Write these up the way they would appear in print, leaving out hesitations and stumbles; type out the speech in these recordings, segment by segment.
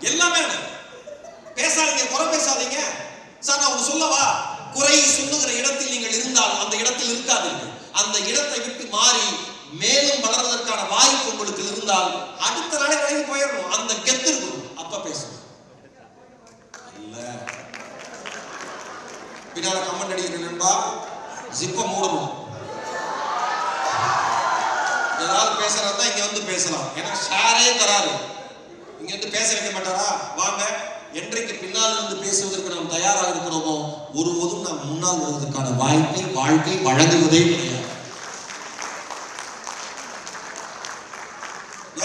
எல்லாமே பேசாதீங்க, குறை பேசாதீங்க. சார் நான் ஒன்று சொல்லவா, குறை சொல்லுகிற இடத்தில் நீங்கள் இருந்தால் அந்த இடத்தில் இருக்காதீர்கள். அந்த இடத்தை விட்டு மாறி மேலும் வளர்வதற்கான வாய்ப்பு உங்களுக்கு இருந்தால் அடுத்த நாளே விலகி போயிடணும். அந்த கெத்து இருக்கணும், அப்ப பேசணும். இல்ல பின்னால கமெண்ட் அடிக்கிற நண்பா, ஜிப்ப மூடணும். ஏதாவது பேசுறதா இங்க வந்து பேசலாம், ஏன்னா ஷேரே தராரு. இங்க வந்து பேச வைக்க மாட்டாரா? வாங்க. என்றைக்கு பின்னால் இருந்து பேசுவதற்கு நாம் தயாராக இருக்கிறோமோ ஒருபோதும் நாம் முன்னால் வருவதற்கான வாய்ப்பை வாழ்க்கை வழங்குவதே கிடையாது.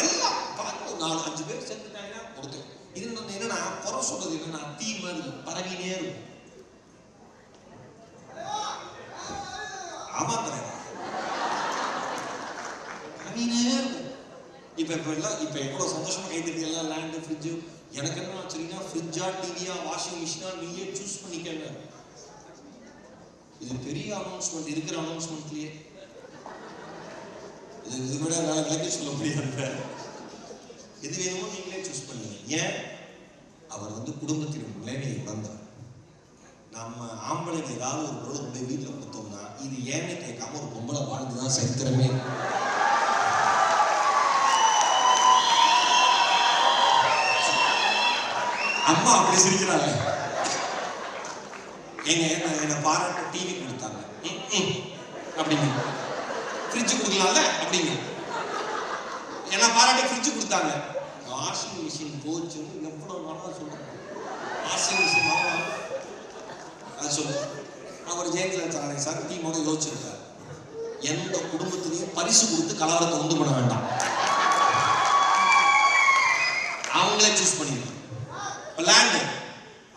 எல்லாம் பார்த்து 4-5 பேர் சேர்ந்துட்டாங்கன்னா ஒருத்தர் இது என்னன்னா, குறை சொல்றது என்னன்னா தீ மாதிரி பரவினே இருக்கும். ஆமா பரவினே இருக்கும். இப்ப எவ்வளவு சந்தோஷமா கைத்தட்டி எல்லாம் லேண்ட் ஃப்ரிட்ஜ். எனக்கு என்ன ஆச்சுன்னா, ஃப்ரிட்ஜா டிவியா வாஷிங் மிஷினா நீயே சூஸ் பண்ணிக்கங்க. இது பெரிய அனௌன்ஸ்மெண்ட், இருக்கிற அனௌன்ஸ்மெண்ட்லயே இது விட வேலை விளக்கி சொல்ல முடியாது. எது வேணுமோ நீங்களே சூஸ் பண்ணுங்க. ஏன்? அவர் வந்து குடும்பத்தின் நிலைமையை உணர்ந்தார். நம்ம ஆம்பளைக்கு ஏதாவது ஒரு பொருள் கொண்டு வீட்டில் கொடுத்தோம்னா இது ஏன்னு கேட்காம ஒரு பொம்பளை வாழ்ந்துதான் சரித்திரமே. அம்மா அப்படி சிரிக்கிறாங்க. என்ன பாராட்ட டிவி கொடுத்தாங்க அப்படிங்க, ஃப்ரிட்ஜ் கொடுக்கலாம்ல அப்படிங்க. என்ன பாராட்டி ஃப்ரிட்ஜ் கொடுத்தாங்க. வாஷிங் மிஷின் போச்சுன்னு எவ்வளவு நாளா சொல்றேன். வாஷிங் மிஷின் அது சொல்லு. அவர் ஜெயலலிதா சார் டீமோட யோசிச்சிருக்காரு, எந்த குடும்பத்திலையும் பரிசு கொடுத்து கலவரத்தை உண்டு பண்ண வேண்டாம், அவங்களே சூஸ் பண்ணிடுவாங்க. லேண்ட்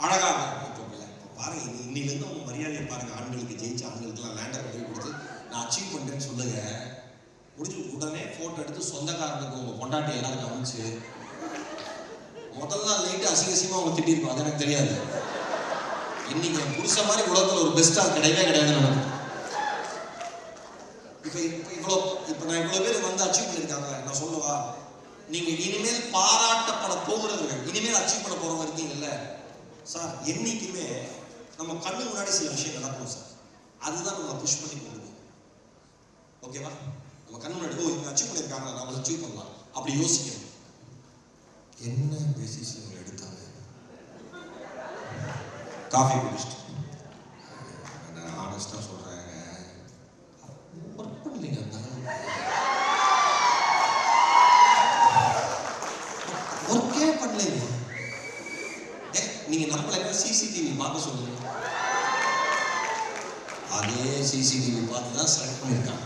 அழகாக பாருங்க. இன்னிலிருந்து உங்க மரியாதையை பாருங்க. ஆண்களுக்கு ஜெயிச்ச ஆண்களுக்குலாம் லேண்டை கொண்டு கொடுத்து நான் அச்சீவ் பண்ணிட்டேன்னு சொல்லுங்க. முடிஞ்சு உடனே போட்டோ எடுத்து சொந்தக்காரனுக்கு உங்க பொண்டாட்டி எல்லாரும் கவனிச்சு முதல் நாள் நைட்டு அசிங்கசியமா அவங்க திட்டிருக்கோம். அது எனக்கு தெரியாது. இன்னைக்கு என் புருஷ மாதிரி உலகத்துல ஒரு பெஸ்டா கிடையவே கிடையாது நமக்கு. நான் இவ்வளவு பேர் வந்து அச்சீவ் பண்ணிருக்காங்க. நான் சொல்லவா, நீங்க இனிமேல் பாராட்டப்பட போகிறவர்கள், இனிமேல் அச்சீவ் பண்ண போறவங்க இருக்கீங்கல்ல சார், என்னைக்குமே நம்ம கண்ணு முன்னாடி சில விஷயம் நடக்கும் சார். அதுதான் நம்ம புஷ் பண்ணி கொண்டு போகும். ஓகேவா? நம்ம கண்ணு முன்னாடி இவங்க அச்சீவ் பண்ணிருக்காங்க, நம்ம அச்சீவ் பண்ணலாம் அப்படி யோசிக்கணும். என்ன டெசிஷன் எடுத்தாங்க? காஃபி குடிச்சிட்டு நான் ஆனஸ்டா சொல்றேன், ஒர்க் பண்ணலீங்க. ஒர்க்கே பண்ணலைங்க. நீங்க நம்மள சிசிடிவி பார்க்க சொல்லுங்க. அதே சிசிடிவி பார்த்து தான் செலக்ட் பண்ணிருக்காங்க.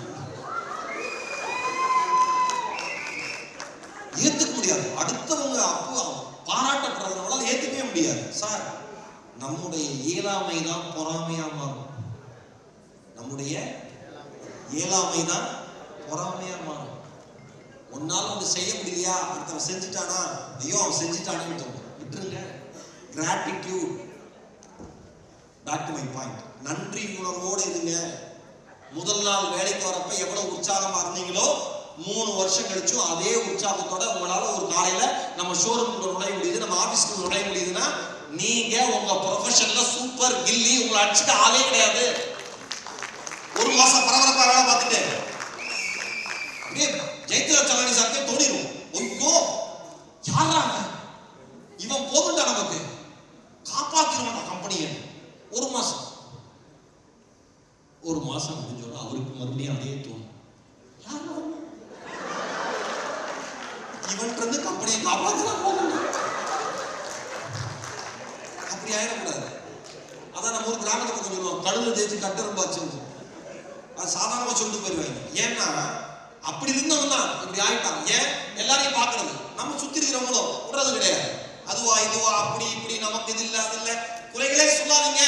ஏத்துக்க முடியாது. அடுத்தவங்க அப்போ பாராட்டப்படுறதுனால ஏத்துக்கவே முடியாது சார். நம்முடைய இயலாமை தான் பொறாமையா மாறும். நம்முடைய இயலாமை தான் பொறாமையா மாறும். ஒன்னால ஒன்று செய்ய முடியலையா, ஒருத்தவன் செஞ்சுட்டானா, ஐயோ அவன் செஞ்சுட்டானேன்னு தோணும். விட்டுருங்க. Gratitude. Back to my point. நன்றி உணர்வோடு இருங்க. முதல் நாள் வேலைக்கு வரப்ப எவ்வளவு உற்சாகமா இருந்தீங்களோ 3 வருஷம் கழிச்சும் அதே உற்சாகத்தோட உங்களால ஒரு காலையில நம்ம ஷோரூம்குள்ள நுழைய முடியுது, நம்ம ஆபீஸ்க்குள்ள நுழைய முடியுதுன்னா நீங்க உங்க ப்ரொஃபஷன்ல சூப்பர் கில்லி. உங்களை அடிச்சுட்டு ஆளே கிடையாது. 1 மாசம் பரபரப்பா வேலை பார்த்துட்டு ஜெயலலிதா சலானி சார்க்கே தோணிடும், ஒய்யோ யாராங்க இவன், போதுண்டா நமக்கு, காப்பாத்திடுவான் கம்பெனியை. 1 மாசம் முடிஞ்சோட அவருக்கு மறுபடியும் அதே தோணும், இவன் இருந்து கம்பெனியை காப்பாற்றலாம் போதும். அப்படி ஆயிடக்கூடாது. அதான் நம்ம ஒரு கிராமத்தை பக்கம் சொல்லுவோம், கழுத தேய்ச்சி கட்டரும்பாச்சு. அது சாதாரணமா சொல்லிட்டு போயிருவாங்க. ஏன்னா அப்படி இருந்தவன் தான் இப்படி ஆயிட்டான். ஏன்? எல்லாரையும் பாக்குறது, நம்ம சுத்தி இருக்கிறவங்களும் விடுறது கிடையாது. அதுவா இதுவா அப்படி இப்படி நமக்கு இது இல்ல அது இல்ல. குறைகளே சொல்லாதீங்க.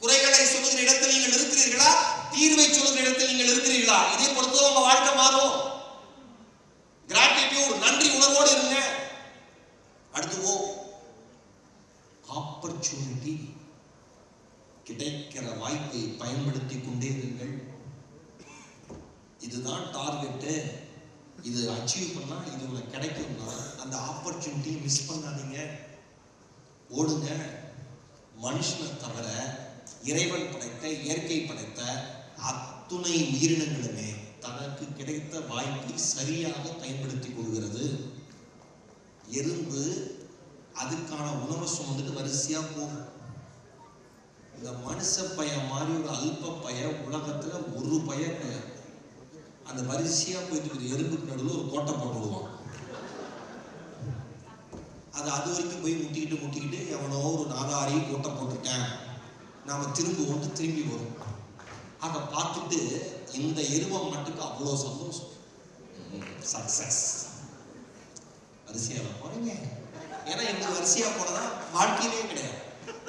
குறைகளை சொல்லுகிற இடத்தில் நீங்கள் இருக்கிறீர்களா, தீர்வை சொல்லுகிற இடத்தில் நீங்கள் இருக்கிறீர்களா, இதை பொறுத்து உங்க வாழ்க்கை மாறும். கிராட்டிடியூட், நன்றி உணர்வோடு இருங்க. அடுத்து ஆப்பர்ச்சுனிட்டி, கிடைக்கிற வாய்ப்பை பயன்படுத்தி கொண்டே இருங்கள். இதுதான் டார்கெட். இது அச்சீவ் பண்ணா இது உங்களுக்கு கிடைக்கும்னா அந்த ஆப்பர்ச்சுனிட்டியை மிஸ் பண்ணாதீங்க, ஓடுங்க. மனுஷனை தவிர இறைவன் படைத்த இயற்கை படைத்த அத்துணை உயிரினங்களுமே தனக்கு கிடைத்த வாய்ப்பை சரியாக பயன்படுத்திக் கொள்கிறது. எறும்பு அதுக்கான உணவை சுமந்துட்டு வரிசையா போகும். இந்த மனுஷ பையன் மாதிரி ஒரு அல்ப பையன் உலகத்துல ஒரு பையன் அந்த வரிசையா போயிட்டு எறும்புக்கு நடுவில் ஒரு கோட்டை போட்டு விடுவான். அது வரைக்கும் போய் முட்டிக்கிட்டு எவனோ ஒரு நாதாரி கோட்டை போட்டிருக்கேன் நாம திரும்பி வரும். அதை பார்த்துட்டு இந்த எருவம் மட்டுக்கு அவ்வளோ சந்தோஷம். சக்சஸ். வரிசையா போறீங்க. ஏன்னா எங்களுக்கு வரிசையா போனதான் வாழ்க்கையிலே கிடையாது.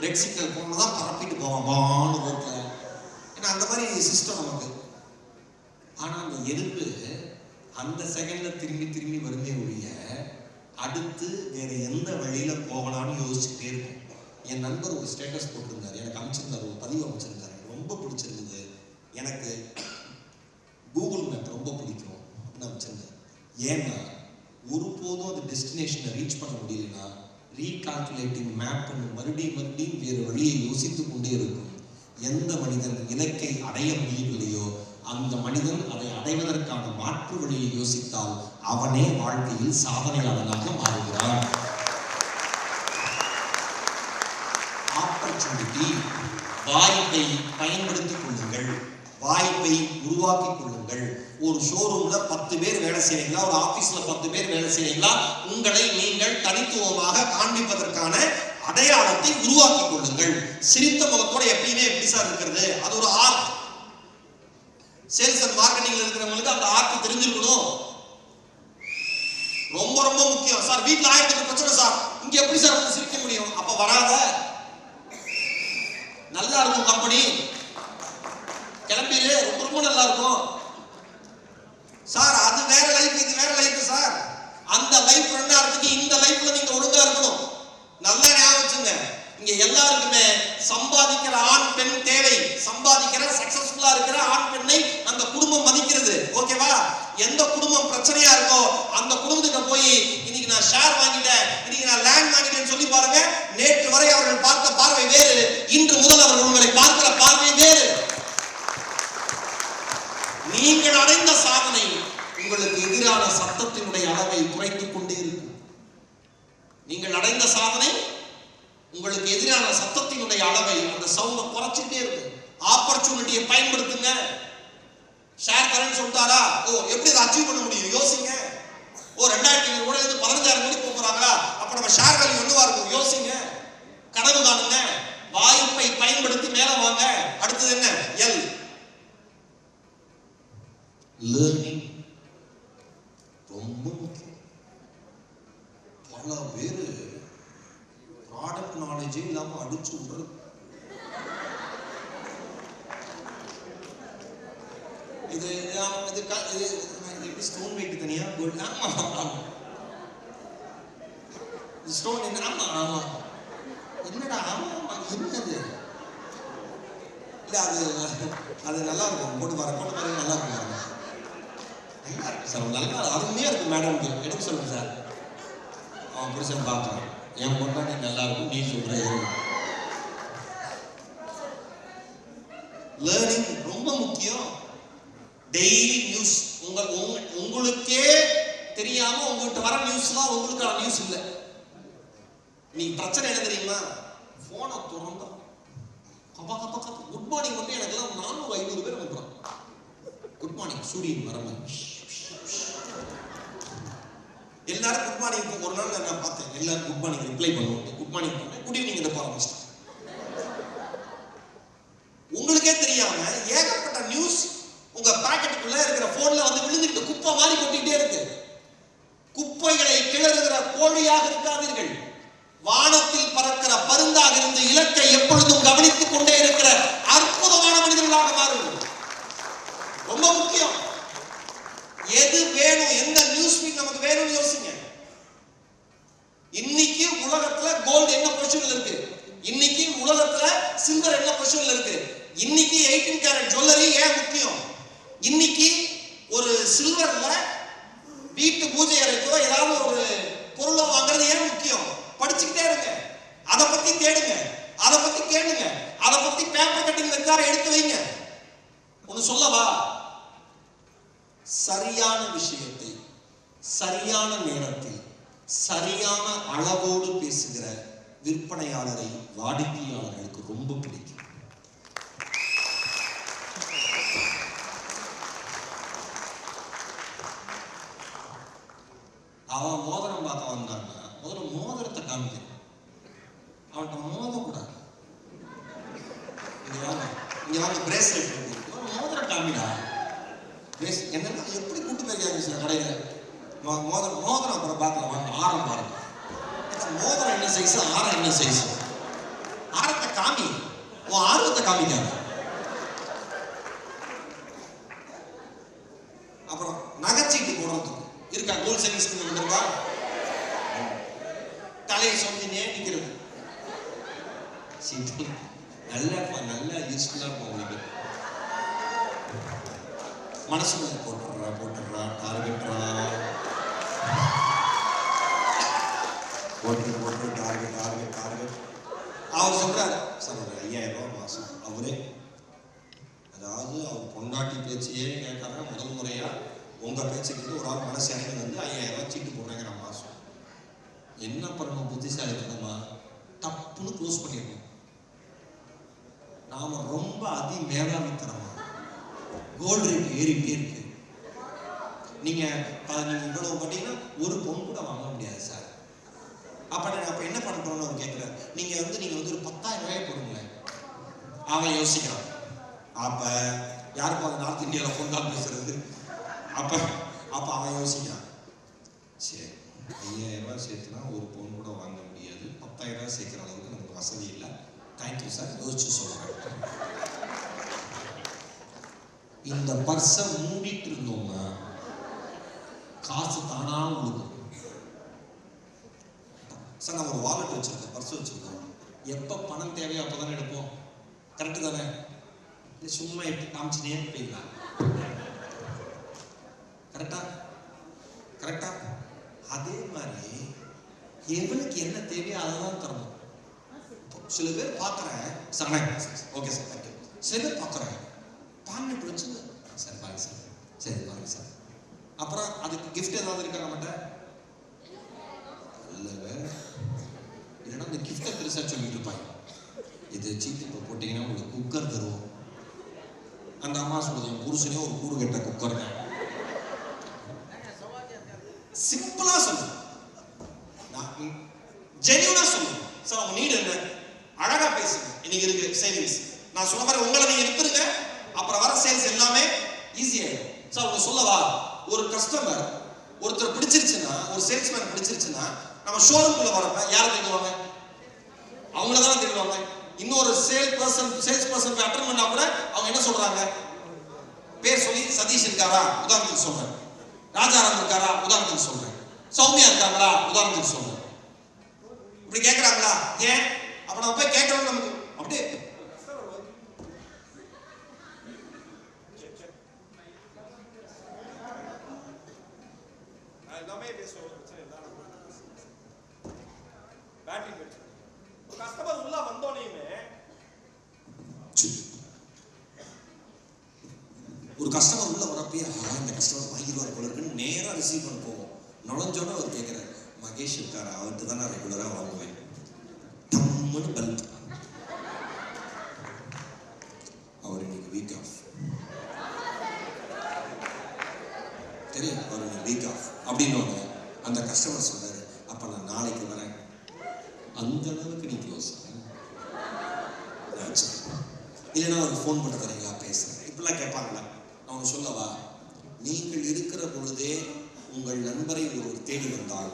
ரெட் சிக்னல் போனதான் பரப்பிட்டு போவான் ரோட்ல. ஏன்னா அந்த மாதிரி சிஸ்டம் நமக்கு. ஆனா அந்த எறும்பு அந்த செகண்ட்ல திரும்பி வருமே ஒழிய அடுத்து வேற எந்த வழியில போகலான்னு யோசிச்சுட்டே இருக்கும். என் நண்பர் ஒரு ஸ்டேட்டஸ் போட்டிருந்தாரு, எனக்கு அமைச்சிருந்தாரு, ஒரு பதிவு அமைச்சிருந்தாரு, ரொம்ப பிடிச்சிருந்தது. எனக்கு கூகுள் மேப் ரொம்ப பிடிக்கும் அமைச்சிருந்தார். ஏன்னா ஒருபோதும் அந்த டெஸ்டினேஷனை ரீச் பண்ண முடியலன்னா ரீகால்குலேட்டிங் மேப் மறுபடியும் வேறு வழியை யோசித்து கொண்டே இருக்கும். எந்த மனிதன் இலக்கை அடைய முடியவில்லையோ அந்த மனிதன் அதை அடைவதற்கான மாற்று வழியை யோசித்தால் அவனே வாழ்க்கையில் சாதனையாளனாக மாறுகிறான். ஆப்பர்ச்சுனிட்டி, வாய்ப்பை பயன்படுத்திக் கொள்ளுங்கள், வாய்ப்பை உருவாக்கி கொள்ளுங்கள். ஒரு ஷோரூம்ல 10 பேர் வேலை செய்றீங்களா, ஒரு ஆபீஸ்ல 10 பேர் வேலை செய்றீங்களா, உங்களை நீங்கள் தனித்துவமாக காண்பிப்பதற்கான அடையாளத்தை உருவாக்கி கொள்ளுங்கள். சிரித்த முகத்தோட எப்பயுமே எப்படி சார் இருக்கிறது? அது ஒரு ஆர்ட். சேல்ஸ் அண்ட் மார்க்கெட்டிங்ல இருக்கிறவங்களுக்கு அந்த ஆர்ட் தெரிஞ்சிருக்கணும். ரொம்ப ரொம்ப முக்கியம். சார் வீட்ல 1000 பிரச்சனை சார், இங்க எப்படி சார் வந்து சிரிக்க முடியும்? அப்ப வராத. நல்லா இருக்கும் கம்பெனி, கிளம்பிடு, ரொம்ப நல்லா இருக்கும் சார். அது வேற லைஃப், இது வேற லைஃப் சார். அந்த லைஃப் ரன் ஆகிறதுக்கு இந்த லைஃப்ல நீங்க ஒழுங்கா இருக்கணும். நல்லா ஞாபகம் வச்சுங்க. இங்க எல்லாருக்குமே சம்பாதிக்கிற ஆண் பெண் தேவை. சம்பாதிக்கிற சக்சஸ்ஃபுல்லா இருக்கிற ஆண் பெண்ணை அந்த குடும்பம் மதிக்கிறது. ஓகேவா? எந்த குடும்பம் பிரச்சனையா இருக்கோ அந்த குடும்பத்துக்கு போய் இன்னைக்கு நான் ஷேர் வாங்கிட்டேன், இன்னைக்கு நான் லேண்ட் வாங்கிட்டேன்னு சொல்லி பாருங்க. நேற்று வரை அவர்கள் பார்த்த பார்வை வேறு, இன்று முதல் அவர்கள் உங்களை பார்க்கிற பார்வை வேறு. நீங்கள் அடைந்த சாதனை உங்களுக்கு எதிரான சத்தத்தினுடைய அளவை குறைத்துக் கொண்டே இருக்கும். நீங்கள் அடைந்த சாதனை உங்களுக்கு எதிரான சத்தத்தினுடைய அளவை, அந்த சவுண்டை குறைச்சிட்டே இருக்கு. ஆப்பர்ச்சுனிட்டியை பயன்படுத்துங்க. ஷேர் கரண்ட் சொல்லிட்டாரா, எப்படி அதை அச்சீவ் பண்ண முடியும்? யோசிங்க. 2500 கோடி இருந்து 15000 கோடி போறாங்களா, அப்ப நம்ம ஷேர் வேல்யூ என்னவா இருக்கும்? யோசிங்க, கனவு காணுங்க, வாய்ப்பை பயன்படுத்தி மேல வாங்க. அடுத்தது என்ன? L, learning. ரொம்ப முக்கியம். பல பேரு ப்ராடக்ட் நாலேஜே இல்லாம அடிச்சு விடுறது. இது ஸ்டோன் வெயிட் தனியா, கோல்ட். ஆமா ஸ்டோன் என்ன? ஆமா என்னடா? ஆமா என்னது? இல்ல அது நல்லா இருக்கும். போட்டு பாருங்க, நல்லா இருக்கும். நல்லா இருக்கு சார், நல்லா அருமையா இருக்கு மேடம். எடுக்க சொல்லுங்க சார். அவன் புருஷன் பார்க்கலாம், என் பொண்ணாடி நல்லா இருக்கும், நீ சொல்ற. லேர்னிங் ரொம்ப முக்கியம். Daily news. உங்களுக்கே தெரியாம உங்ககிட்ட வர நியூஸ்லாம் உங்களுக்கான நியூஸ் இல்லை. நீ பிரச்சனை என்ன தெரியுமா? போனை திறந்தா கப்பா குட் மார்னிங் வந்து எனக்கு எல்லாம் 400-500 பேர் வந்துடும். குட் மார்னிங் சூரியன் வரமா, எல்லாரும் குட் மார்னிங். ஒரு நாள் நான் பார்த்தேன், எல்லாரும் குட் மார்னிங் ரிப்ளை பண்ணுவோம். குட் மார்னிங் பண்ணேன், குட் ஈவினிங் இந்த ஆரம்பிச்சிட்டேன். உங்களுக்கே தெரியாம ஏகப்பட்ட நியூஸ் உங்க பாக்கெட்டுக்குள்ள இருக்கிற போன்ல வந்து விழுந்துட்டு குப்பை மாதிரி கொட்டிட்டே இருக்கு. குப்பைகளை கிளறுகிற கோழியாக இருக்காதீர்கள். வானத்தில் பறக்கிற பருந்தாக இருந்து இலக்கை எப்பொழுதும் கவனித்துக் கொண்டே இருக்கிற அற்புதமான மனிதர்களாக மாறுங்கள். ரொம்ப முக்கியம். எது வேணும், எந்த நியூஸ் ஃபீட் நமக்கு வேணும்னு யோசிங்க. இன்னைக்கு உலகத்துல கோல்டு என்ன பொசிஷன்ல இருக்கு? இன்னைக்கு உலகத்துல சில்வர் என்ன பொசிஷன்ல இருக்கு? இன்னைக்கு 18 கேரட் ஜுவல்லரி ஏன் முக்கியம்? இன்னைக்கு ஒரு சில்வர்ல வீட்டு பூஜை அறைக்கோ ஏதாவது ஒரு பொருளை வாங்குறது ஏன் முக்கியம்? படிச்சுக்கிட்டே இருங்க, அதை பத்தி தேடுங்க, அதை பத்தி கேளுங்க, அதை பத்தி பேப்பர் கட்டிங் வச்சா எடுத்து வைங்க. ஒன்னு சொல்லவா, சரியான விஷயத்தை சரியான நேரத்தில் சரியான அளவோடு பேசுகிற விற்பனையாளரை வாடிக்கையாளர்களுக்கு ரொம்ப பிடிக்கும். அவன் மோதிரம் பார்க்க வந்தான்னா முதல்ல மோதிரத்தை காமிக்கணும். அவன்கிட்ட மோதக்கூடாது. இங்க வாங்க பிரேஸ்லெட் மோதிரம் காமிடா. என்னன்னா எப்படி கூட்டு போயிருக்காங்க சில கடையில மோதிரம் அப்புறம் பார்க்கலாம் வாங்க, ஆரம் பாருங்க. மோதிரம் என்ன சைஸ், ஆரம் என்ன சைஸ், ஆரத்தை காமி, உன் ஆர்வத்தை காமிக்காங்க. அப்புறம் நகைச்சீட்டு போடுறதுக்கு இருக்கா, கோல் சர்வீஸ் இருக்கா, தலையை சொல்லி நிக்கிறது சீட்டு நல்லா யூஸ்ஃபுல்லா இருக்கும் உங்களுக்கு. மனசுக்குள்ள போட்டுடுறா டார்கெட்ரா போட்டு டார்கெட். அவர் சொல்றாரு சார் ஒரு 5000 ரூபாய் மாசம். அவரே அதாவது அவர் பொண்டாட்டி பேச்சையே கேட்கறாங்க. முதல் முறையா உங்க பேச்சுக்கு ஒரு ஆள் மனசு இறங்கி வந்து 5000 ரூபாய் சீட்டு போடுறாங்கிற மாசம். என்ன பண்ணணும், புத்திசாலித்தனமா டப்புன்னு க்ளோஸ் பண்ணிடணும். நாம ரொம்ப அதி மேதாவித்தனமா கோல்டு ரேட் ஏறிட்டே இருக்கு. நீங்க இவ்வளவு பார்த்தீங்கன்னா ஒரு பொன் கூட வாங்க முடியாது சார். அப்ப என்ன பண்றோம்னு அவர் கேட்கிறார். நீங்க வந்து ஒரு 10,000 ரூபாய் போடுங்களேன். அவன் யோசிக்கிறான். அப்ப யாருக்கு அந்த நார்த் இந்தியாவில் ஃபோன் கால் பேசுறது? அப்ப அவன் யோசிக்கிறான், சரி 5000 ரூபாய் சேர்த்துனா ஒரு பொன் கூட வாங்க முடியாது, 10,000 ரூபாய் சேர்க்கிற அளவுக்கு நமக்கு வசதி இல்லை, தேங்க்யூ சார், யோசிச்சு சொல்றேன். இந்த பர்ஸை மூடிட்டு இருந்தோம்னா காசு தானா விழுகும் சார். நம்ம ஒரு வாலெட் வச்சிருக்கோம், பர்ஸ் வச்சிருக்கோம், எப்ப பணம் தேவையோ அப்பதானே எடுப்போம். கரெக்டு தானே? சும்மா எப்படி காமிச்சுனே போயிடலாம். கரெக்டா? அதே மாதிரி எவனுக்கு என்ன தேவையோ அதெல்லாம் தரணும். சில பேர் பார்க்குறேன் சார், ஓகே சார் தேங்க்யூ. சில பேர் பார்க்குறேன் பாருங்க பிடிச்சு சார் பாருங்க சார், சரி பாருங்க சார். அப்புறம் அதுக்கு கிஃப்ட் ஏதாவது இருக்கா நம்மகிட்ட? இல்லைங்க, இல்லைன்னா அந்த கிஃப்டை பெருசாக சொல்லிட்டு இருப்பாங்க. இது சீட்டு இப்போ போட்டிங்கன்னா உங்களுக்கு குக்கர் தருவோம். அந்த அம்மா சொல்லுது என் புருஷனே ஒரு கூடு கட்ட குக்கர் தான். சிம்பிளா சொல்லு, ஜென்யூனா சொல்லு சார். உங்க நீடு என்ன, அழகா பேசுங்க. இன்னைக்கு இருக்கு சேவிங்ஸ். நான் சொன்ன மாதிரி உங்களை நீங்க வித்துருங்க, அப்புறம் வர சேல்ஸ் எல்லாமே ஈஸியாயிடும் சார். உங்க சொல்லவா, ஒரு கஸ்டமர் ஒருத்தர் பிடிச்சிருச்சுன்னா, ஒரு சேல்ஸ்மேன் பிடிச்சிருச்சுன்னா, நம்ம ஷோரூம்குள்ள வரப்ப யாரை தேடுவாங்க? அவங்கள தான் தேடுவாங்க. இன்னொரு சேல்ஸ் பர்சன் அட்டெண்ட் பண்ணா கூட அவங்க என்ன சொல்றாங்க, பேர் சொல்லி சதீஷ் இருக்காரா உதாரணத்துக்கு சொல்றேன், ராஜாராம் இருக்காரா உதாரணத்துக்கு சொல்றேன், சௌமியா இருக்காங்களா உதாரணத்துக்கு சொல்றேன். இப்படி கேட்கறாங்களா? ஏன் அப்ப நம்ம போய் கேட்கறோம். நமக்கு அப்படியே எல்லாமே பேசுவோம். பேட்டரி பிரச்சனை. ஒரு கஸ்டமர் உள்ள வந்தோனேயுமே ஒரு கஸ்டமர் உள்ள வரப்பே இந்த கஸ்டமர் வாங்கிடுவார் போல இருக்குன்னு நேரா ரிசீவ் பண்ண போவோம். நுழைஞ்சோன்னு அவர் கேட்கிறார், மகேஷ் இருக்காரா? அவர்கிட்ட தான் நான் ரெகுலரா வாங்குவேன். டம்முன்னு பல்ப். அவர் இன்னைக்கு வீக் ஆஃப் தெரியும், அவர் இன்னைக்கு வீக் ஆஃப் அப்படின்னு அந்த கஸ்டமர் சொல்றாரு, அப்ப நான் நாளைக்கு வரேன். அந்த அளவுக்கு நீ க்ளோஸ் இல்லைன்னா ஒரு ஃபோன் பண்ண தரீங்களா, பேசுறேன், இப்படிலாம் கேட்பாங்களா? அவங்க சொல்லவா, நீங்கள் இருக்கிற பொழுதே உங்கள் நண்பரை ஒருவர் தேடி வந்தால்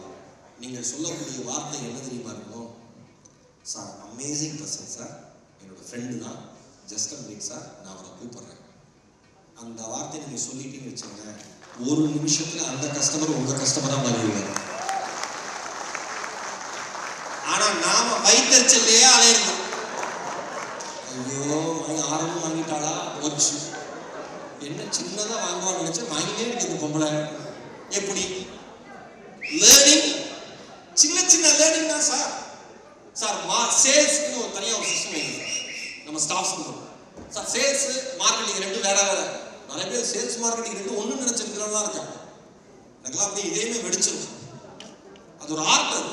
நீங்கள் சொல்லக்கூடிய வார்த்தை என்ன தெரியுமா இருக்கணும்? சார் அமேசிங் பர்சன் சார், என்னோட ஃப்ரெண்டு தான், ஜஸ்ட் அ மினிட் சார், நான் அவரை கூப்பிடுறேன். அந்த வார்த்தை நீங்க சொல்லிட்டீங்கன்னு வச்சுக்கோங்க, ஒரு நிமிஷத்துல அந்த கஸ்டமர் உங்க கஸ்டமரா மாறிடுவாங்க. ஆனா நாம வைத்தறிச்சல்லையே அலையிறது. ஐயோ ஆரம்பம் வாங்கிட்டாளா போச்சு, என்ன சின்னதா வாங்குவான்னு நினைச்சா வாங்கிட்டே இருக்குது பொம்பளை. எப்படி லேர்னிங், சின்ன சின்ன லேர்னிங் தான் சார். சேல்ஸ்க்கு ஒரு தனியா ஒரு சிஸ்டம் இருக்கு நம்ம ஸ்டாஃப்ஸ்க்கு. சார் சேல்ஸ் மார்க்கெட்டிங் ரெண்டு வேற வேற. நிறைய பேர் சேல்ஸ் மார்க்கெட்டிங் ரெண்டு ஒண்ணு நினைச்சிருக்கிறதா இருக்காங்க. எனக்குலாம் அப்படி இதேமே வெடிச்சிடும். அது ஒரு ஆர்ட். அது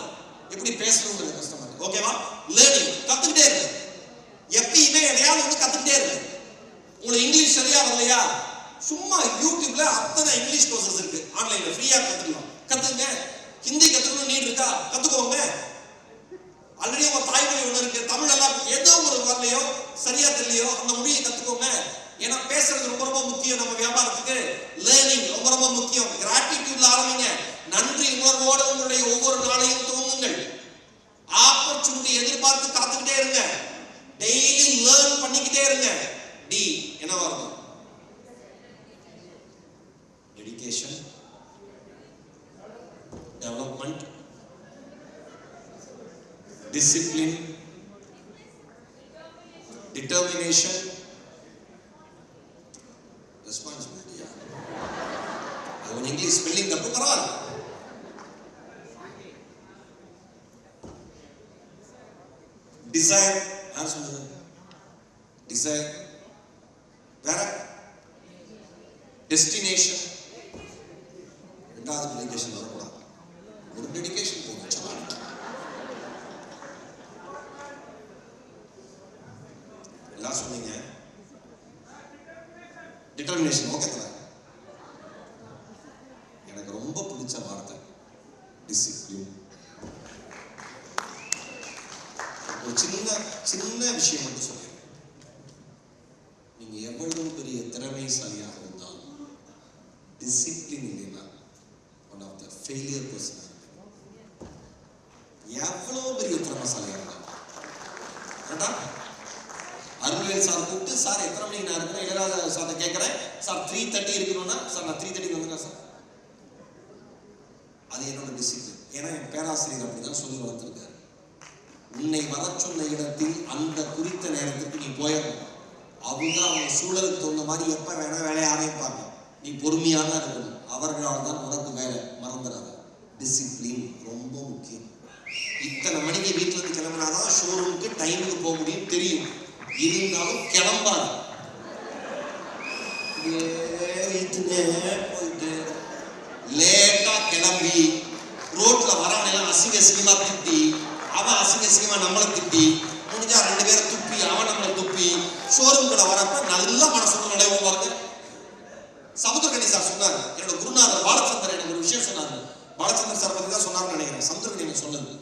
எப்படி பேசணுங்கிற கஸ்டமர். ஓகேவா? லேர்னிங் கத்துக்கிட்டே இருக்கு. எப்பயுமே எதையாவது ஒன்று கத்துக்கிட்டே இருக்கு. உங்களுக்கு இங்கிலீஷ் சரியா வரலையா, சும்மா யூடியூப்ல அத்தனை இங்கிலீஷ் கோர்சஸ் இருக்கு, ஆன்லைன்ல ஃப்ரீயா கத்துக்கலாம். கத்துங்க. ஹிந்தி கத்துக்கணும் நீட் இருக்கா, கத்துக்கோங்க. ஆல்ரெடி உங்க தாய்மொழி ஒண்ணு இருக்கு, தமிழ் எல்லாம் ஏதோ ஒரு வரலையோ சரியா தெரியலையோ அந்த மொழியை கத்துக்கோங்க. ஏன்னா பேசுறது ரொம்ப ரொம்ப முக்கியம். நம்ம வியாபாரத்துக்கு லேர்னிங் ரொம்ப ரொம்ப முக்கியம். கிராட்டிடியூட்ல ஆரம்பிங்க. நன்றி உணர்வோடு உங்களுடைய ஒவ்வொரு நாளையும் துவங்குங்கள். ஆப்பர்ச்சுனிட்டி எதிர்பார்த்து காத்துக்கிட்டே இருங்க. டெய்லி லேர்ன் பண்ணிக்கிட்டே இருங்க. டி என்னவா இருக்கும்? Dedication, development, discipline, determination, responsibility. அது இங்கிலீஷ் ஸ்பெல்லிங் தப்பு, பரவாயில்ல. டிசைர், யார் சொன்னது? டிசைர் வேற. டெஸ்டினேஷன், ரெண்டாவது டெடிகேஷன் வரக்கூடாது. ஒரு டெடிகேஷன் போகும். எல்லாம் சொன்னீங்க. டிட்டர்மினேஷன் ஓகே தர. எனக்கு ரொம்ப பிடிச்ச வார்த்தை டிசிப்ளின். ஒரு சின்ன சின்ன விஷயம் மட்டும் சொல்றேன். நீங்க எவ்வளவு பெரிய திறமைசாலியாக இருந்தாலும் டிசிப்ளின் இல்லைன்னா one of the failure person. எவ்வளவு பெரிய திறமைசாலியாக இருந்தாலும் அருள்வேல் சார் கூப்பிட்டு, சார் எத்தனை மணிக்கு நான் இருக்கிறேன், இளையராஜா சார் கேட்கிறேன், சார் 3:30 இருக்கணும்னா, சார் நான் 3:30 வந்துடுறேன் சார். அது என்னோட டிசிப்ளின். ஏன்னா என் பேராசிரியர் அப்படிதான் சொல்லி வளர்த்துருக்காரு. உன்னை வர சொன்ன இடத்தில் அந்த குறித்த நேரத்துக்கு நீ போயிடணும். அவங்க அவங்க சூழலுக்கு தகுந்த மாதிரி எப்ப வேணா வேலையை ஆரம்பிப்பாங்க. நீ பொறுமையாக தான் இருக்கணும். அவர்களால் தான் உனக்கு வேலை. மறந்துடாத. டிசிப்ளின் ரொம்ப முக்கியம். இத்தனை மணிக்கு வீட்டுல இருந்து கிளம்பினாதான் ஷோரூமுக்கு டைமுக்கு போக முடியும் தெரியும். இருந்தாலும் கிளம்பாது. போயிட்டு லேட்டா கிளம்பி ரோட்ல வரவனையெல்லாம் அசிங்க அசிங்கமா திட்டி, அவன் அசிங்க அசிங்கமா நம்மளை திட்டி, முடிஞ்சா 2 பேரை துப்பி அவன் நம்மளை துப்பி ஷோரூம்குள்ள வரப்ப நல்ல மனசுக்கு நடைபெறும். பாருங்க, சமுத்திரகனி சார் சொன்னாரு, என்னோட குருநாதர் பாலச்சந்தர் எனக்கு ஒரு விஷயம் சொன்னாரு. பாலச்சந்தர் சார் பத்தி தான் சொன்னாருன்னு நினைக்கிறேன். சமுத்திரகனி எனக்கு சொன்னது,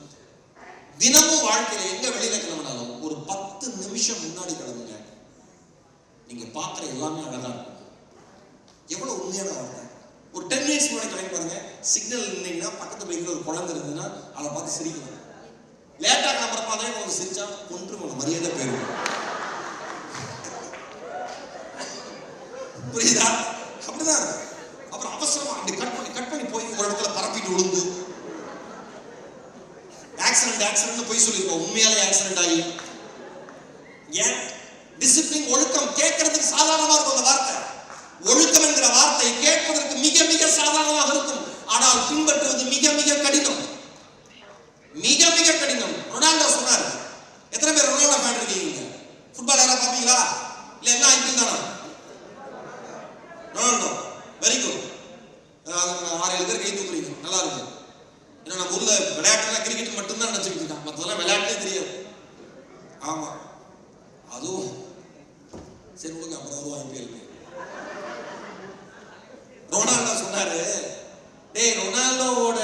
தினமும் வாழ்க்கையில எங்க வெளியில கிளம்பினாலும் ஒரு 10 நிமிஷம் முன்னாடி கிளம்புங்க. நீங்க பாக்குற எல்லாமே அழகா இருக்கும். எவ்வளவு உண்மையான வார்த்தை. ஒரு 10 மினிட்ஸ் முன்னாடி கிளம்பி பாருங்க. சிக்னல் நின்னீங்கன்னா பக்கத்து பைக்ல ஒரு குழந்தை இருந்ததுன்னா அதை பார்த்து சிரிக்கணும். லேட்டா கிளம்புறப்ப அதே கொஞ்சம் சிரிச்சா கொன்று உங்க மரியாதை போயிடும். புரியுதா? அப்படிதான். அப்புறம் அவசரமா அப்படி கட் பண்ணி போய் ஒரு இடத்துல பரப்பிட்டு விழுந்து ஆக்சிடென்ட் போய் சொல்லிருக்கோம். உண்மையாலே ஆக்சிடென்ட் ஆகி. ஏன்? டிசிப்ளின், ஒழுக்கம் கேட்கறதுக்கு சாதாரணமா இருக்கும். அந்த வார்த்தை ஒழுக்கம் என்கிற வார்த்தை கேட்பதற்கு மிக மிக சாதாரணமாக இருக்கும். ஆனால் பின்பற்றுவது மிக மிக கடினம். மிக மிக கடினம். ரொனால்டோ சொன்னார். எத்தனை பேர் ரொனால்டோ ஃபேன் இருக்கீங்க? ஃபுட்பால் யாரா பாப்பீங்களா? இல்ல என்ன ஐபிஎல் தானா? Ronaldo very good. 6-7 பேர் கை தூக்குறீங்க, நல்லா இருக்கு. ஏன்னா நம்ம ஊர்ல விளையாட்டுனா கிரிக்கெட் மட்டும்தான் நினைச்சுக்கிட்டு இருக்கான். மற்றதெல்லாம் விளையாட்டே தெரியாது. ஆமா, அதுவும் சரி விடுங்க, அப்புறம் ஒரு ஐபிஎல். ரொனால்டோ சொன்னாரு, டேய் ரொனால்டோவோட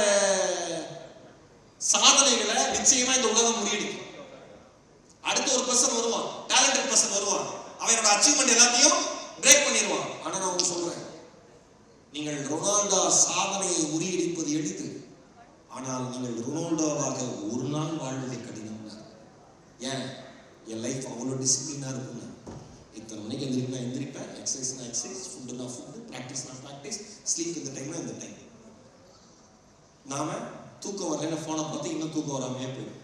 சாதனைகளை நிச்சயமா இந்த உலகம் முறியடிக்கும். அடுத்த ஒரு பர்சன் வருவான், டேலண்டட் பர்சன் வருவான், அவனோட அச்சீவ்மெண்ட் எல்லாத்தையும் பிரேக் பண்ணிடுவான். ஆனா நான் உங்களுக்கு சொல்றேன், நீங்கள் ரொனால்டோ சாதனையை முறியடிப்பது எளிது. ஆனால் நீங்கள் ரொனால்டோவாக ஒரு நாள் வாழ்வதை கடினம். ஏன்? என் லைஃப் அவ்வளோ டிசிப்ளினா இருக்குங்க. இத்தனை மணிக்கு எந்திரிப்பேன் எந்திரிப்பேன், எக்ஸசைஸ்னா எக்ஸசைஸ், ஃபுட்டுனா ஃபுட்டு, ப்ராக்டிஸ்னா ப்ராக்டிஸ், ஸ்லீப் இந்த டைம்னா இந்த டைம். நாம தூக்கம் வரலன்னு போனை பார்த்து இன்னும் தூக்கம் வராமையே போயிடும்.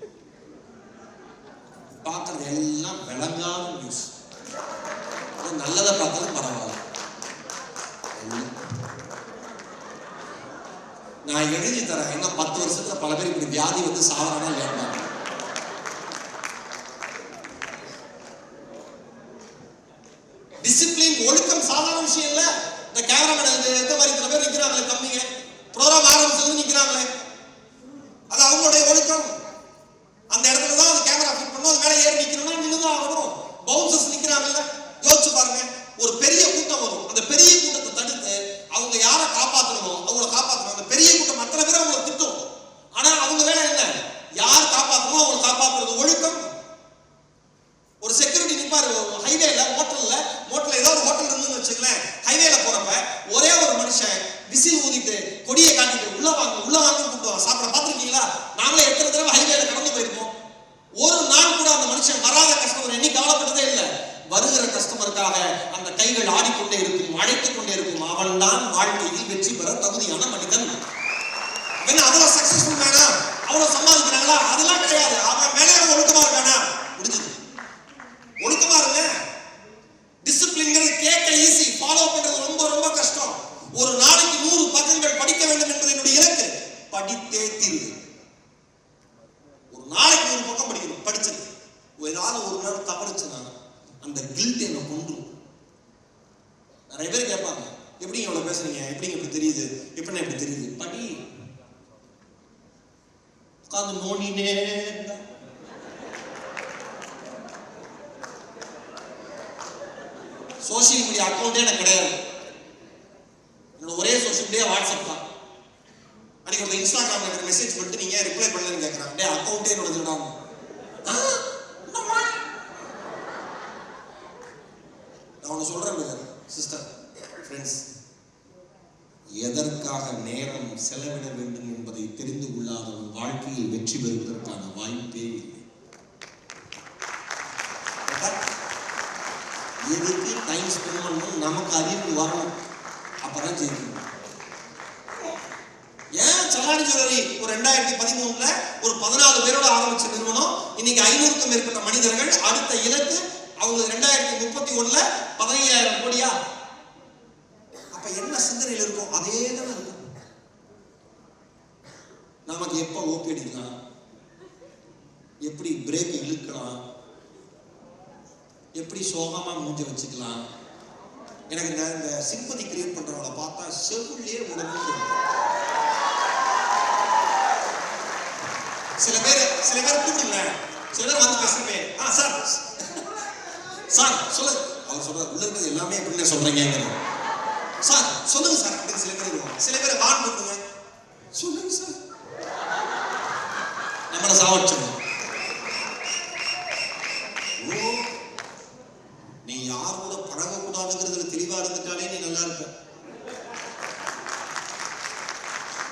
பார்க்கறது எல்லாம் விளங்காத நியூஸ். நல்லதை பார்த்தாலும் பரவாயில்ல. நான் எழுதி தரேன். இன்னும் 10 வருஷத்துல பல பேர் இப்படி வியாதி வந்து சாவறானா இல்லையா? டிசிப்ளின், ஒழுக்கம் சாதாரண விஷயம் இல்ல. இந்த கேமராமேன் எந்த மாதிரி சில பேர் நிக்கிறாங்களே தம்பிங்க, ப்ரோகிராம் ஆரம்பிச்சது நிக்கிறாங்களே, அது அவங்களுடைய ஒழுக்கம். அந்த இடத்துல தான் அந்த கேமரா ஃபிட் பண்ணணும். அது மேலே ஏறி நிக்கணும்னா நின்னுதான் ஆகணும். பவுன்சர்ஸ் நிக்கிறாங்கல்ல, யோசிச்சு பாருங்க. ஒரு பெரிய கூட்டம் வரும், அந்த பெரிய கூட்டத்தை தடுத்து அவங்க யாரை காப்பாற்றணுமோ அவங்கள காப்பாற்றணும். அந்த பெரிய கூட்டம் அத்தனை பேர் அவங்களை திட்டும். ஆனா அவங்க வேலை என்ன? யார் காப்பாற்றணுமோ அவங்களை காப்பாற்றுறது ஒழுக்கம். ஒரு செக்யூரிட்டி நிப்பாரு ஹைவேல, மோட்டல்ல ஏதோ ஒரு ஹோட்டல் இருந்துன்னு வச்சுக்கலேன். ஹைவேல போறப்ப ஒரே ஒரு மனுஷன் விசில் ஊதிட்டு கொடியை காட்டிட்டு உள்ள வாங்க கூப்பிடுவாங்க. சாப்பிட பார்த்துருக்கீங்களா? நாங்களே எத்தனை தடவை ஹைவேல கடந்து போயிருக்கோம். ஒரு நாள் கூட அந்த மனுஷன் வராத கஸ்டமர் எண்ணி கவலைப்பட்டதே இல்லை. வருகிற கஸ்டமருக்காக அந்த கைகள் ஆடிக்கொண்டே இருக்கும், அழைத்துக் கொண்டே இருக்கும். அவன் தான் வாழ்க்கையில் வெற்றி பெற தகுதியான மனிதன். அவ்வளவு சக்சஸ்ஃபுல் மேனா, அவ்வளவு சம்பாதிக்கிறாங்களா? அதெல்லாம் கிடையாது. அவன் மேலே ஒழுக்கமா இருக்கானா? முடிஞ்சது. ஒழுக்கமா இருங்க. டிசிப்ளின்ங்கிறது கேட்க ஈஸி, ஃபாலோ பண்றது ரொம்ப ரொம்ப கஷ்டம். ஒரு நாளைக்கு 100 பக்கங்கள் படிக்க வேண்டும் என்பது என்னுடைய இலக்கு. படித்தே தீர்வு. ஒரு நாளைக்கு 100 பக்கம் படிக்கணும். படிச்சது ஏதாவது ஒரு நாள் தவறுச்சுனா அந்த கில்ட் என்ன கொன்றும். நிறைய பேர் கேட்பாங்க, எப்படிங்க இவ்வளவு பேசுறீங்க, எப்படிங்க இப்படி தெரியுது, எப்படின்னா இப்படி தெரியுது? படி. உட்காந்து நோண்டினே சோசியல் மீடியா அக்கௌண்டே எனக்கு கிடையாது. என்னோட ஒரே சோசியல் மீடியா வாட்ஸ்அப் தான். அன்னைக்கு ஒரு இன்ஸ்டாகிராம்ல எனக்கு மெசேஜ் பண்ணிட்டு நீங்க ரிப்ளை பண்ணலன்னு கேட்கறாங்க. டே அக்கௌண்டே என்னோட இதுடா. நான் சொல்றேன் சிஸ்டர், ஃப்ரெண்ட்ஸ், எதற்காக நேரம் செலவிட வேண்டும் என்பதை தெரிந்து கொள்ளாதவன் வாழ்க்கையில் வெற்றி பெறுவதற்கான வாய்ப்பே இல்லை. எதுக்கு டைம் ஸ்பெண்ட் பண்ணணும்? நமக்கு அறிவு வரணும், அப்பதான் ஜெயிக்கணும். ஏன் சலானி ஜுவல்லரி ஒரு 2013ல ஒரு 14 பேரோட ஆரம்பிச்ச நிறுவனம் இன்னைக்கு 500க்கும் மேற்பட்ட மனிதர்கள். அடுத்த இலக்கு அவங்க 2031ல 15,000 கோடியா? அப்ப என்ன சிந்தனையில் இருக்கும்? அதே தான் இருக்கும். நமக்கு எப்ப ஓபி அடிக்கலாம், எப்படி பிரேக் இழுக்கலாம், எப்படி சோகமா மூஞ்ச வச்சுக்கலாம். எனக்கு இந்த சிம்பதி கிரியேட் பண்றவங்கள பார்த்தா செவுள்ளே உடனே சில பேர் கூப்பிடுங்க, சில பேர் வந்து பேசுறேன். சார் சொல்லுங்க. அவர் சொல்றாரு, உள்ள இருக்கிறது எல்லாமே எப்படின்னு சொல்றீங்க சார், சொல்லுங்க சார் அப்படின்னு சில பேர் வருவாங்க. சில பேரை வான் பண்ணுங்க, சொல்லுங்க சார், நம்மளை சாவடிச்சிடணும். நீ யார் கூட பழகக்கூடாதுங்கிறதுல தெளிவா இருந்துட்டாலே நீ நல்லா இருப்ப.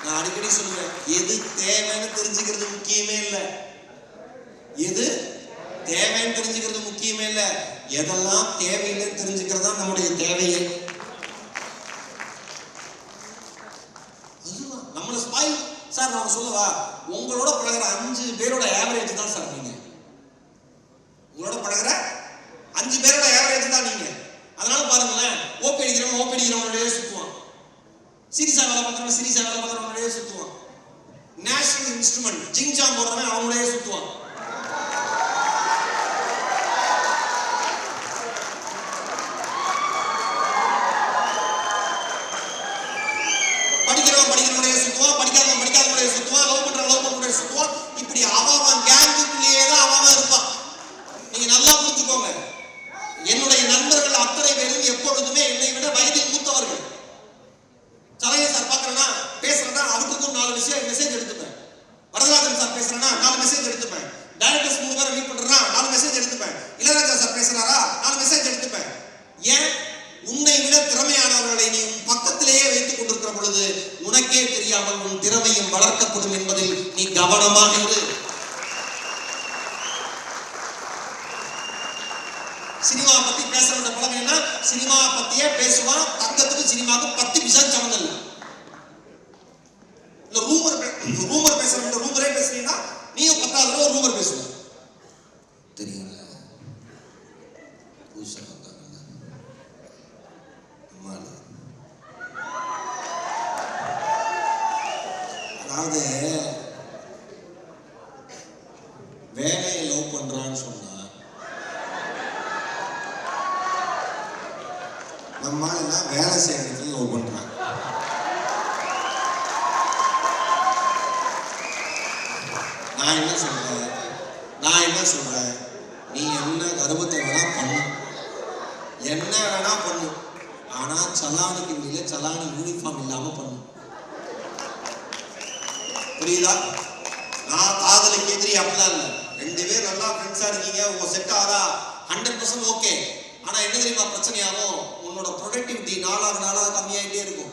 நான் அடிக்கடி சொல்லுவேன், எது தேவைன்னு தெரிஞ்சுக்கிறது முக்கியமே இல்லை. எது தேவைன்னு தெரிஞ்சுக்கிறது முக்கியமே இல்லை. எதெல்லாம் தேவையில்லைன்னு தெரிஞ்சுக்கிறது தான் நம்முடைய தேவையே. நம்மள ஸ்பாயில் சார். நான் சொல்லவா, உங்களோட பழகிற 5 பேரோட ஆவரேஜ் தான் சார் நீங்க. உங்களோட பழகிற 5 பேரோட ஆவரேஜ் தான் நீங்க. அதனால பாருங்களேன், ஓபி அடிக்கிறவனோடய சுத்துவான், சீரியஸா வேலை பார்க்கறவனோடய சுத்துவான், நேஷனல் இன்ஸ்ட்ருமெண்ட் ஜிங்ஜாம் போடுறவன் அவனோடய சுத்துவான். படிக்கிறவனுடைய சுத்துவான், லவ் பண்றவனுடைய சுத்துவான். இப்படி அவன் கேங்குக்குள்ளேயே தான் அவன் இருப்பான். நீங்க நல்லா புரிஞ்சுக்கோங்க. என்னுடைய நண்பர்கள் அத்தனை பேரும் எப்பொழுதுமே என்னை விட வயதில் மூத்தவர்கள். சலைய சார் பாக்குறேன்னா பேசுறேன்னா அவருக்கும் 4 விஷயம் மெசேஜ் எடுத்துப்பேன். வரதராஜன் சார் பேசுறேன்னா 4 மெசேஜ் எடுத்துப்பேன். டைரக்டர்ஸ் 3 பேரை மீட் பண்றேன்னா 4 மெசேஜ் எடுத்துப்பேன். இளையராஜா சார் பேசுறாரா 4 மெசேஜ் எடுத்துப்பேன். ஏன்? உன்னை விட திறமையானவர்களை நீ உன் பக்கத்திலேயே வைத்துக் கொண்டிருக்கிற பொழுது உனக்கே தெரியாமல் உன் திறமையும் வளர்க்கப்படும் என்பதில் நீ கவனமாக இரு. சினிமா பத்தி பேசுற பழகம்னா சினிமா பத்தியே பேசுவான். தங்கத்துக்கு சினிமாவுக்கு 10 பைசா சம்மந்தம் இல்லை. இந்த ரூமர் பேசுற ரூமரே பேசுறீங்கன்னா நீங்க 10வது தடவை ரூமர் பேசுவீங்க. தெரியுங்களா? புதுசா வேலையை லவ் பண்றான்னு சொன்னா நம்ம எல்லாம் வேலை செய்யற இடத்துல லவ் பண்றாங்க. நான் என்ன சொல்றேன், நீ என்ன கர்ப்பத்தை வேணா பண்ணு, என்ன வேணா பண்ணு, ஆனா சலானுக்கு வெளியில சலானி யூனிஃபார்ம் இல்லாம பண்ணு. புரியுதா? நான் காதலுக்கு எதிரி அப்படிலாம் இல்லை. 2 பேர் நல்லா ஃப்ரெண்ட்ஸா இருக்கீங்க, உங்க செட் ஆதா 100% ஓகே. ஆனா என்ன தெரியுமா பிரச்சனையாகும், உன்னோட ப்ரொடக்டிவிட்டி நாளாக கம்மியாயிட்டே இருக்கும்.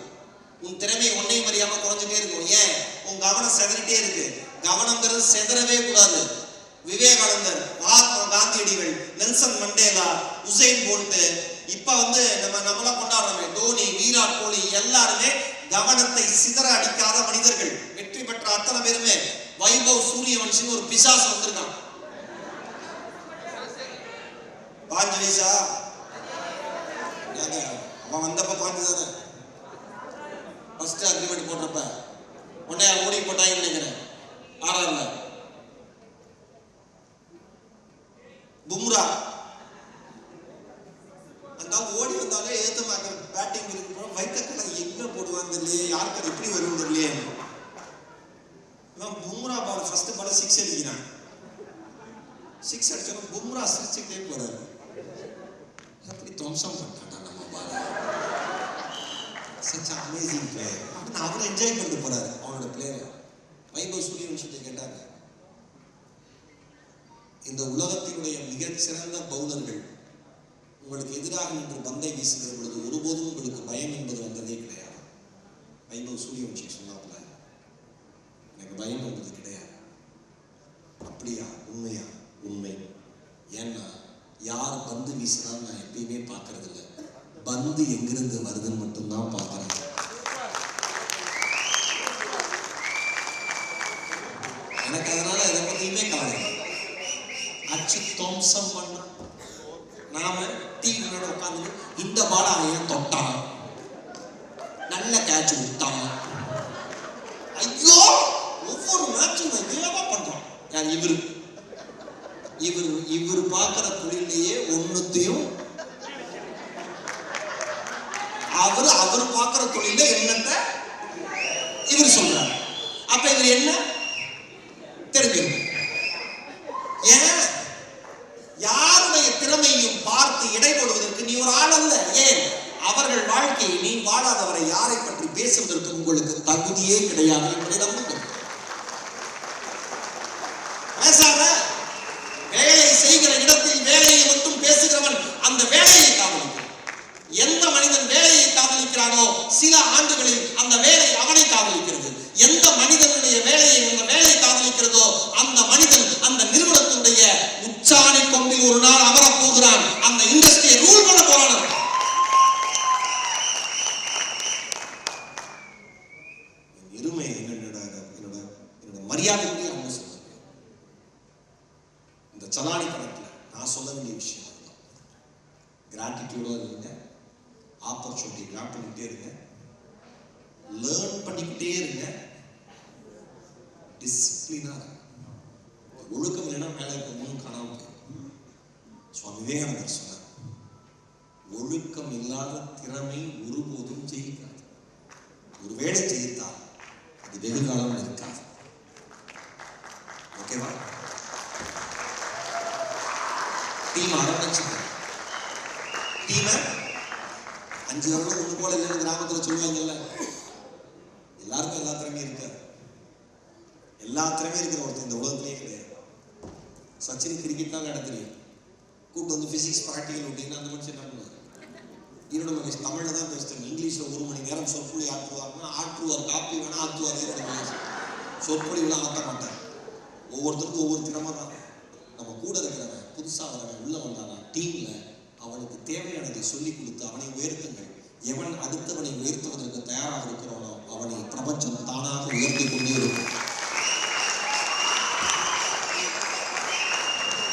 உன் திறமை ஒன்னையும் அறியாம குறைஞ்சிட்டே இருக்கும். ஏன்? உன் கவனம் செதறிட்டே இருக்கு. கவனம்ங்கிறது செதறவே கூடாது. விவேகானந்தர், மகாத்மா காந்தியடிகள், நெல்சன் மண்டேலா, உசைன் போல்ட், இப்ப நம்மளாம் கொண்டாடுறோமே தோனி, விராட் கோலி, எல்லாருமே கவனத்தை சிதற அடிக்காத மனிதர்கள். வெற்றி பெற்ற அத்தனை பேருமே. வைபவ் சூரியவன்ஷின்னு ஒரு பிசாசு வந்திருக்கான். 5 வயசா அவன் வந்தப்ப 5 தானே. ஃபர்ஸ்ட் அக்ரிமெண்ட் போடுறப்ப உடனே ஓடி போட்டாங்கன்னு நினைக்கிறேன். ஆறாருல பும்ரா அந்த ஓடி வந்தாலே ஏத்த பேட்டிங் இருக்கு. வைத்தக்கடை எங்க போடுவாங்க இல்லையே, யாருக்கு எப்படி வரும் இல்லையே. பும்ரா பால் ஃபர்ஸ்ட் பால் 6 அடிக்கிறான். 6 அடிச்சோம். பும்ரா சிரிச்சுக்கிட்டே போறாரு. எப்படி துவம்சம் பண்ணாடா நம்ம பால. such an amazing player. அவரை என்ஜாய் பண்ணிட்டு போறாரு அவனோட பிளேயர். வைபவ் சூரியவன்ஷத்தை கேட்டாங்க, இந்த உலகத்தினுடைய மிகச்சிறந்த பவுலர்கள் உங்களுக்கு எதிராக நின்று பந்தை வீசுகிற பொழுது ஒருபோதும் உங்களுக்கு பயம் என்பது வந்ததே கிடையாது. வைபவ் சூரியவன்ஷி சொன்னாப்புல, எனக்கு பயம் என்பது கிடையாது. அப்படியா? உண்மையா? உண்மை. ஏன்னா யார் பந்து வீசினாலும் நான் எப்பயுமே பார்க்கறது இல்லை, பந்து எங்கிருந்து வருதுன்னு மட்டும்தான் பார்க்கறேன். எனக்கு அதனால எதை பத்தியுமே கவலை. அச்சு தோம்சம் பண்ணான். நாம டிவி உட்காந்து இந்த பால அவன் தொட்டான், நல்ல கேட்ச் விட்டான். ஐயோ, ஒவ்வொரு மேட்சும் இதேவா பண்றான். யார்? இவரு பார்க்கிற தொழிலேயே ஒன்னுத்தையும் அவர் பார்க்கிற தொழில என்னத்தை இவர் சொல்றாரு. அப்ப இவர் என்ன தெரிஞ்சிருக்கு. ஏன்? யாருடைய திறமையும் பார்த்து இடை போடுவதற்கு நீ ஒரு ஆள் அல்ல. ஏன்? அவர்கள் வாழ்க்கையை நீ வாழாதவரை யாரை பற்றி பேசுவதற்கு உங்களுக்கு தகுதியே கிடையாது என்பதை நம்புங்கள். பேசாம வேலை செய்கிற இடத்தில் வேலையை மட்டும் பேசுகிறவன் அந்த வேலையை காதலிக்கிறான். எந்த மனிதன் வேலையை காதலிக்கிறானோ சில ஆண்டுகளில் அந்த வேலை அவனை காதலிக்கிறது. எந்த மனிதனுடைய வேலையை அந்த வேலை காதலிக்கிறதோ அந்த மனிதன் அந்த நிறுவனத்தினுடைய உச்சாணி கொம்பில் ஒரு நாள் அமரப் போகிறான். அந்த இண்டஸ்ட்ரியை ரூல் பண்ண போறான். இருமை என்னோட மரியாதைக்குரிய அவங்க சொல்லுங்க. இந்த சலானி படத்துல நான் சொல்ல வேண்டிய விஷயம் கிராட்டிடியூடா இருங்க, ஆப்பர்ச்சுனிட்டி கிராப் பண்ணிக்கிட்டே இருங்க, லேர்ன் பண்ணிக்கிட்டே இருங்க, டிசிப்ளினா இருங்க. ஒழுக்கம் இல்லைன்னா மேல இருக்க மூணு காணாம போயிடும். சுவாமி விவேகானந்தர் சொன்னார், ஒழுக்கம் இல்லாத திறமை ஒருபோதும் ஜெயிக்காது. ஒருவேளை ஜெயித்தால் அது வெகு காலம் இருக்காது. ஓகேவா? டீம் ஆரம்பிச்சுங்க. டீமை 5 வருடம் ஒன்று போல இல்லைன்னு கிராமத்தில் சொல்லுவாங்கல்ல. எல்லாருக்கும் எல்லா திறமையும் இருக்காது. எல்லா திறமையும் இருக்கிற ஒருத்தர் இந்த உலகத்திலேயே கிடையாது. சச்சின் கிரிக்கெட் தான் விளையாட தெரியும். கூப்பிட்டு வந்து பிசிக்ஸ் ப்ராக்டிக்கல் அப்படின்னா அந்த மனுஷன் என்ன பண்ணுவார்? ஈரோட மகேஷ் தமிழில் தான் பேசுகிறேன். இங்கிலீஷில் 1 மணி நேரம் சொற்பொழி ஆற்றுவார்னா ஆற்றுவார். காப்பி வேணா ஆற்றுவார். ஈரோட மகேஷ் சொற்பொழிவுலாம் ஆற்ற மாட்டார். ஒவ்வொருத்தருக்கும் ஒவ்வொரு திறமை தான். நம்ம கூட இருக்கிறவன் புதுசாக வரவன் உள்ள வந்தானா டீம்ல அவனுக்கு தேவையானதை சொல்லிக் கொடுத்து அவனை உயர்த்துங்கள். எவன் அடுத்தவனை உயர்த்துவதற்கு தயாராக இருக்கிறானோ அவனை பிரபஞ்சம் தானாக உயர்த்தி கொண்டே இருக்கும்.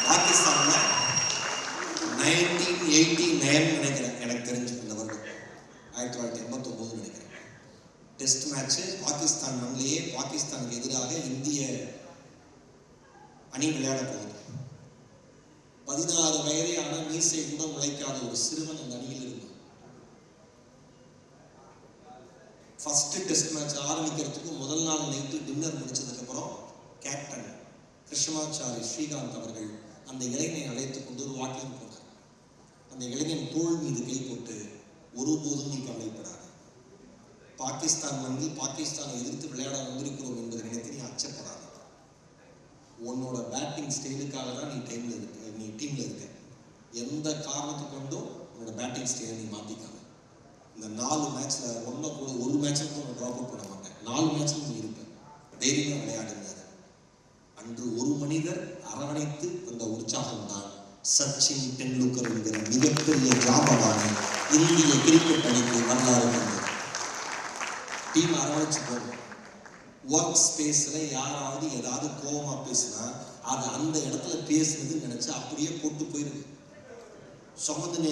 பாகிஸ்தான்ல 1989 நினைக்கிறேன், எனக்கு தெரிஞ்சு இந்த வருடம் 1989 நினைக்கிறேன். டெஸ்ட் மேட்ச் பாகிஸ்தான் மண்ணிலேயே பாகிஸ்தானுக்கு எதிராக இந்திய அணி விளையாட போகுது. 16 வயதே ஆன மீசை கூட முளைக்காத ஒரு சிறுவன் அந்த அணியில் இருந்தான். ஃபர்ஸ்ட் டெஸ்ட் மேட்ச் ஆரம்பிக்கிறதுக்கு முதல் நாள் நைட்டு டின்னர் முடிச்சதுக்கு அப்புறம் கேப்டன் கிருஷ்ணமாச்சாரி ஸ்ரீகாந்த் அவர்கள் அந்த இளைஞனை அழைத்துக் கொண்டு ஒரு வாக்கிங் போனார். அந்த இளைஞன் தோள் மீது கை போட்டு, ஒருபோதும் நீ கவலைப்படாது, பாகிஸ்தான் மண்ணில் பாகிஸ்தானை எதிர்த்து விளையாட வந்திருக்கிறோம் என்பதை நினைத்து நீ அச்சப்படாது. உன்னோட பேட்டிங் ஸ்டைலுக்காக தான் நீ டீம்ல இருக்க. எந்த காரணத்தை கொண்டும் உன்னோட பேட்டிங் ஸ்டைலை நீ மாத்திக்காத. இந்த 4 மேட்ச்ல ஒரு மேட்சும் ட்ராப் அவுட் பண்ண மாட்டேன். 4 மேட்ச்ல நீ இருப்ப. தைரியமா விளையாடுங்க. அன்று ஒரு மனிதர் அரவணைத்து அந்த உற்சாகம் தான் சச்சின் டெண்டுல்கர் என்கிற மிகப்பெரிய ஜாம்பவானை இந்திய கிரிக்கெட் அணிக்கு வரலாறு இருந்தது. டீம் அரவணைச்சு போகும். ஒர்க் ஸ்பேஸ்ல யாராவது ஏதாவது கோபமா பேசினா அது அந்த இடத்துல பேசுனதுன்னு நினைச்சு அப்படியே போட்டு போயிருக்கு. சொமந்து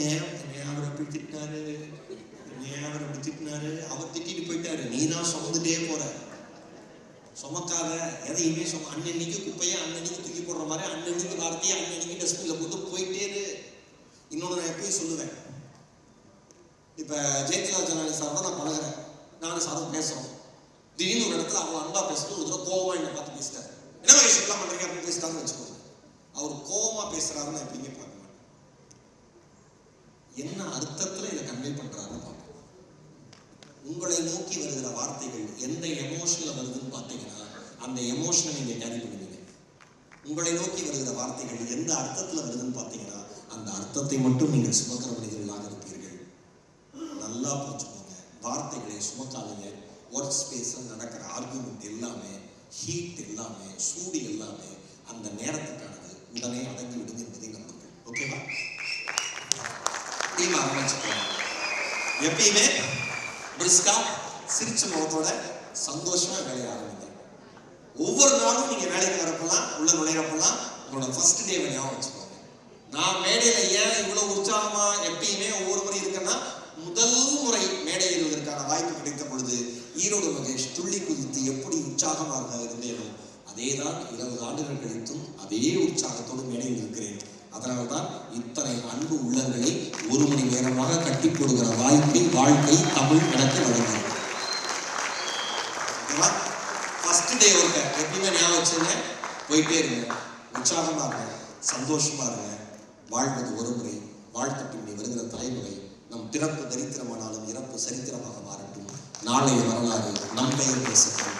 அவர் எப்படி திட்டினாரு, அவர் எப்படி திட்டினாரு, அவர் திட்டிட்டு போயிட்டாரு, நீ தான் சொமந்துட்டே போற. சுமக்காத எதையுமே அன்னன்னைக்கு குப்பையை அன்னன்னைக்கு தூக்கி போடுற மாதிரி அன்னன்னைக்கு வார்த்தையை அன்னன்னைக்கு டஸ்ட்பின்ல போட்டு போயிட்டே இரு. இன்னொன்று நான் எப்பயும் சொல்லுவேன், இப்ப ஜெயலலிதா ஜனாலி சார் தான் நான் பழகிறேன், நானும் சாரும் பேசுறோம். திடீர்னு ஒரு இடத்துல அவங்க அன்பா பேசுறது, ஒரு தடவை கோவமா என்னை பார்த்து பேசிட்டாரு, என்ன விஷயம்லாம் பண்றீங்க அப்படின்னு பேசிட்டாங்கன்னு வச்சுக்கோங்க. அவர் கோவமா பேசுறாருன்னு நான் எப்படிங்க பார்க்க மாட்டேன். என்ன அர்த்தத்துல இதை கன்வே பண்றாருன்னு பார்ப்போம். உங்களை நோக்கி வருகிற வார்த்தைகள் எந்த எமோஷன்ல வருதுன்னு பார்த்தீங்கன்னா அந்த எமோஷனை நீங்க கேரி பண்ணுவீங்க. உங்களை நோக்கி வருகிற வார்த்தைகள் எந்த அர்த்தத்துல வருதுன்னு பார்த்தீங்கன்னா அந்த அர்த்தத்தை மட்டும் நீங்கள் சுமக்கிற மனிதர்களாக இருப்பீர்கள். நல்லா புரிஞ்சுக்கோங்க. வார்த்தைகளை சுமக்காதீங்க. ஒர்க் ஸ்பேஸ்ல நடக்கிற ஆர்குமெண்ட் எல்லாமே, ஹீட் எல்லாமே, சூடு எல்லாமே அந்த நேரத்துக்கானது. உடனே அடங்கி விடுங்க என்பதை நம்புங்கள். ஓகேவா? டீம் ஆரம்பிச்சுக்கோங்க. எப்பயுமே பிரிஸ்கா சிரிச்ச முகத்தோட சந்தோஷமா வேலையை ஆரம்பிங்க. ஒவ்வொரு நாளும் நீங்க வேலைக்கு வரப்பெல்லாம், உள்ள நுழையப்பெல்லாம் உங்களோட ஃபர்ஸ்ட் டே ஞாபகம் வச்சுக்கோங்க. நான் மேடையில ஏன் இவ்வளவு உற்சாகமா எப்பயுமே ஒவ்வொரு முறை இருக்கேன்னா, முதல் முறை மேடை ஏறுவதற்கான வாய்ப்பு கிடைத்த பொழுது ஈரோடு மகேஷ் துள்ளி குதித்து எப்படி உற்சாகமாக இருந்தேனோ அதேதான் 20 ஆண்டுகள் கழித்தும் அதே உற்சாகத்தோடு மேடையில் இருக்கிறேன். அதனால்தான் இத்தனை அன்பு உள்ளங்களை 1 மணி நேரமாக கட்டி போடுகிற வாய்ப்பை வாழ்க்கை தமிழ் எனக்கு வழங்குகிறது. ஃபர்ஸ்ட் டே ஒர்க்க எப்பயுமே ஞாபகம் வச்சுங்க. போயிட்டே இருங்க, உற்சாகமா இருங்க, சந்தோஷமா இருங்க. வாழ்வது ஒரு முறை, வாழ்த்து பின்னி வருகிற தலைமுறை. நம் பிறப்பு தரித்திரமானாலும் இறப்பு சரித்திரமாக மாறட்டும். நாளைய வரலாறு நம் பெயர் பேசட்டும்.